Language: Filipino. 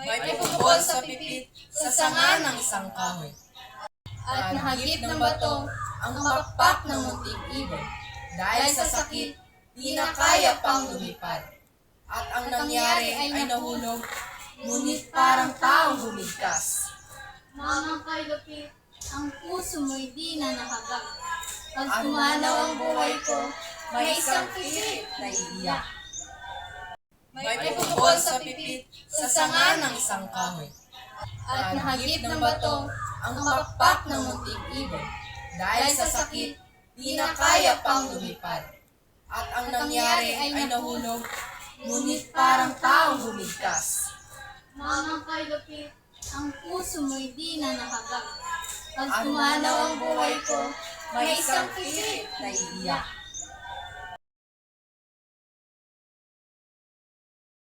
May pupukol sa pipit sa sanga ng isang kahoy. At nahagip ng bato ang pakpak ng munting ibon. Dahil sa sakit, di na kaya pang lumipad. At ang nangyari ay nahulog, ngunit parang taong bumigkas. Mamang kay Lupit, ang puso mo'y di na nakagak. Pag At pumanaw ang buhay ko, may isang pipit na iiyak. May pupukol sa pipit sa sanga ng isang kahoy. at nahagip ng bato ang pakpak ng munting ibon. Dahil sa sakit, di na kaya pang lumipad. At ang nangyari ay nahulog, ngunit parang taong bumigkas. Mamang kay Lupit, ang puso mo'y di na nakagak. Pag At pumanaw ang buhay ko, may isang pipit na iiyak.